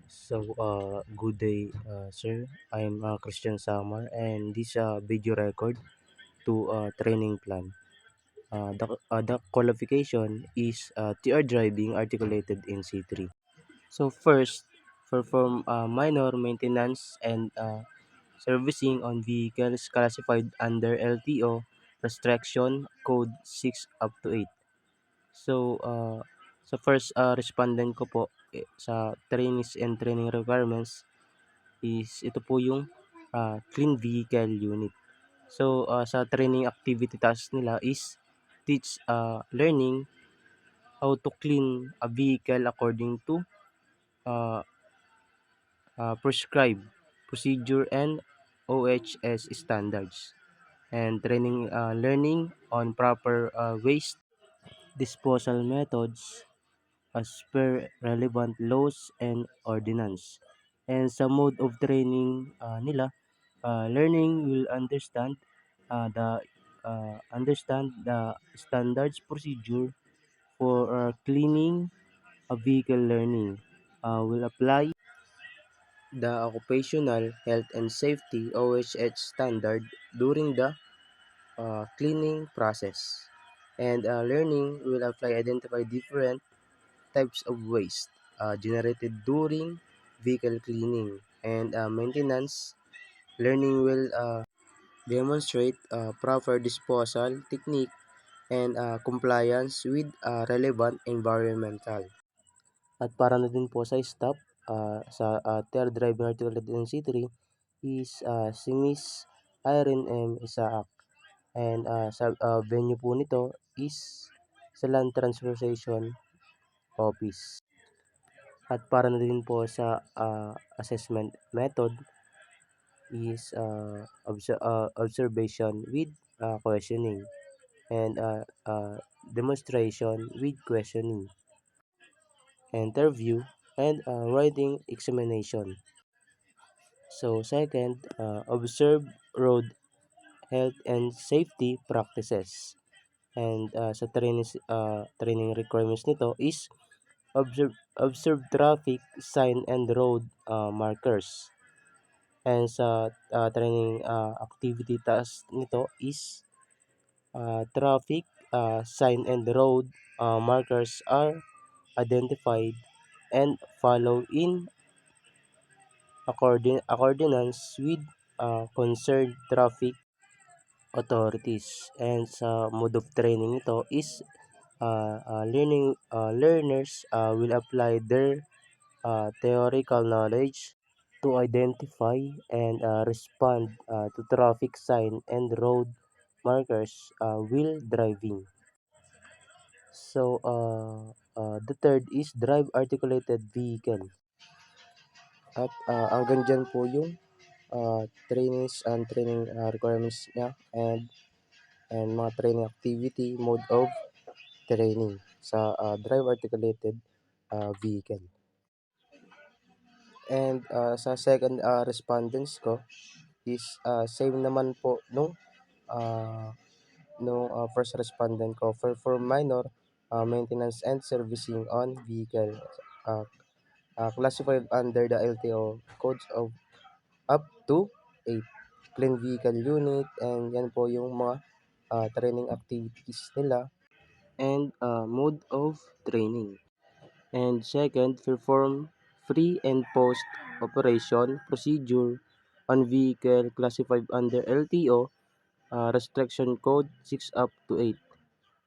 Good day, sir. I'm Christian Samar, and this video record to training plan. The qualification is TR driving articulated in C3. So first, perform minor maintenance and servicing on vehicles classified under LTO restriction code 6 up to 8. So, sa first respondent ko po sa trainees and training requirements is ito po yung clean vehicle unit. So, sa training activity task nila is teach learning how to clean a vehicle according to uh, prescribed procedure and OHS standards, and training learning on proper waste disposal methods as per relevant laws and ordinance. And sa mode of training nila, learning will understand the standards procedure for cleaning a vehicle. Learning will apply the occupational health and safety OHS standard during the cleaning process. And learning will apply identify different types of waste generated during vehicle cleaning and maintenance. Learning will demonstrate proper disposal technique and compliance with relevant environmental. At para na din po sa stop, sa third driver articulated in C3 is si Miss Irene M. Isaac, and sa venue po nito is sa Land Transportation Office. At para na din po sa assessment method is observation with questioning, and demonstration with questioning, interview, and writing examination. So second, observe road health and safety practices. And sa training requirements nito is observe traffic sign and road markers. And sa training activity task nito is traffic sign and road markers are identified and follow in accordance with concerned traffic authorities. And sa mode of training nito is learners will apply their theoretical knowledge to identify and respond to traffic sign and road markers while driving. So, the third is drive articulated vehicle. At hanggang dyan po yung trainings and training requirements niya, and mga training activity mode of training sa drive articulated vehicle. And sa second respondents ko is same naman po uh, first respondent ko for minor maintenance and servicing on vehicle uh, classified under the LTO codes of up to 8 clean vehicle unit. And yan po yung mga training activities nila and mode of training. And second, perform pre and post operation procedure on vehicle classified under LTO restriction code 6 up to 8.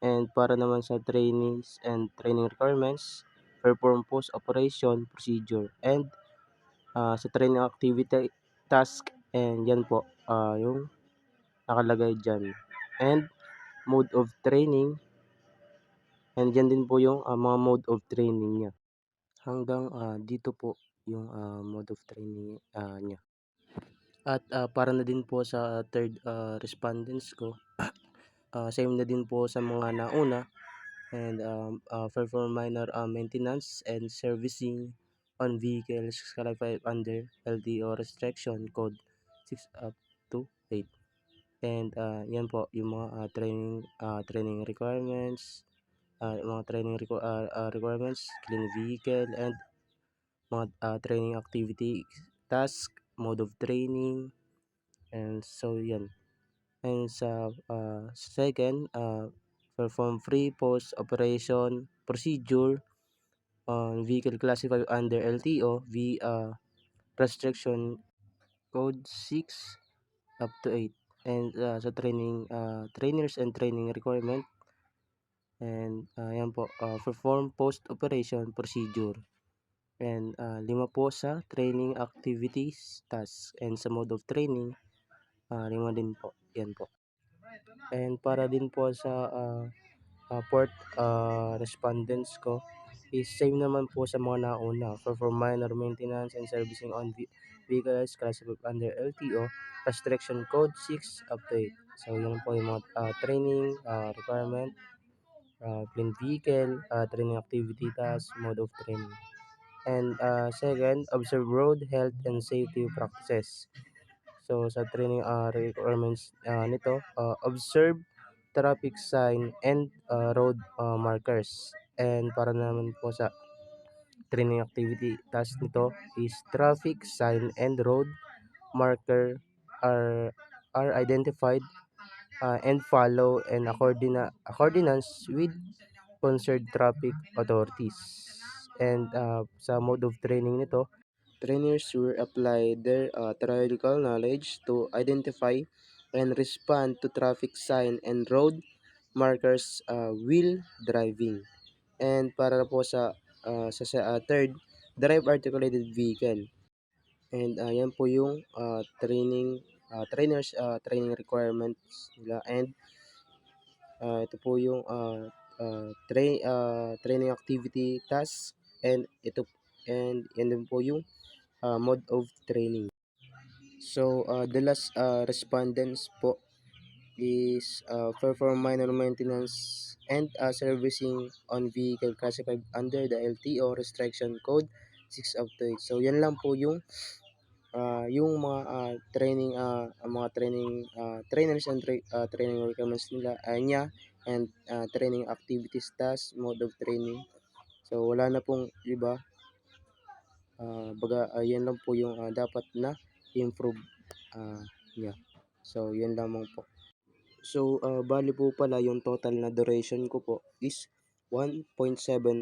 And para naman sa trainings and training requirements, perform post operation procedure and sa training activity task, and yan po yung nakalagay dyan. And mode of training, and yan din po yung mga mode of training niya. Hanggang dito po yung mode of training niya. At para na din po sa third respondents ko, same na din po sa mga nauna, and perform minor maintenance and servicing on vehicles qualified under LTO restriction code 6 up to 8. And yan po yung mga training requirements, requirements, clean vehicle, and mga training activity, task, mode of training, and so yan. And sa second, perform free post operation procedure on vehicle classified under LTO restriction code 6 up to 8. And sa trainers and training requirement, and yan po, perform post operation procedure. And 5 po sa training activities, task, and sa mode of training, 5 din po. Yan po. And para din po sa port respondents ko is same naman po sa mga nauna. For minor maintenance and servicing on vehicles classified under LTO restriction code 6 up to 8. So yun po yung mga training requirement, clean vehicle, training activity task, mode of training. And second, observe road health and safety practices. So sa training requirements nito, observe traffic sign and road markers. And para naman po sa training activity task nito is traffic sign and road marker are identified and follow and accordance with concerned traffic authorities. And sa mode of training nito, trainers will apply their theoretical knowledge to identify and respond to traffic sign and road markers while driving. And para po sa third, drive articulated vehicle. And yan po yung training requirements nila. And ito po yung training activity task, and yan din po yung mode of training. So the last respondents po is perform minor maintenance and servicing on vehicle classified under the LTO restriction code 6 up to 8. So yan lang po yung mga trainers and training requirements nila niya, and training activities task, mode of training. So wala na pong iba. Baga yan lang po yung dapat na improve niya. So yan lamang po. So bali po pala yung total na duration ko po is 1.7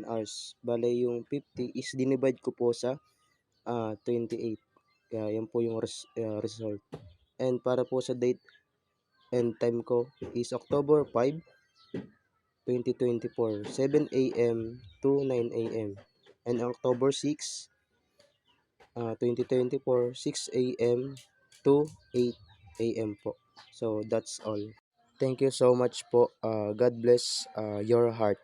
hours. Bale yung 50 is dinivide ko po sa 28. Kaya yan po yung result. And para po sa date and time ko is October 5, 2024, 7 a.m. to 9 a.m. And October 6, 2024, 6 a.m. to 8 a.m. po. So that's all. Thank you so much po. God bless your heart.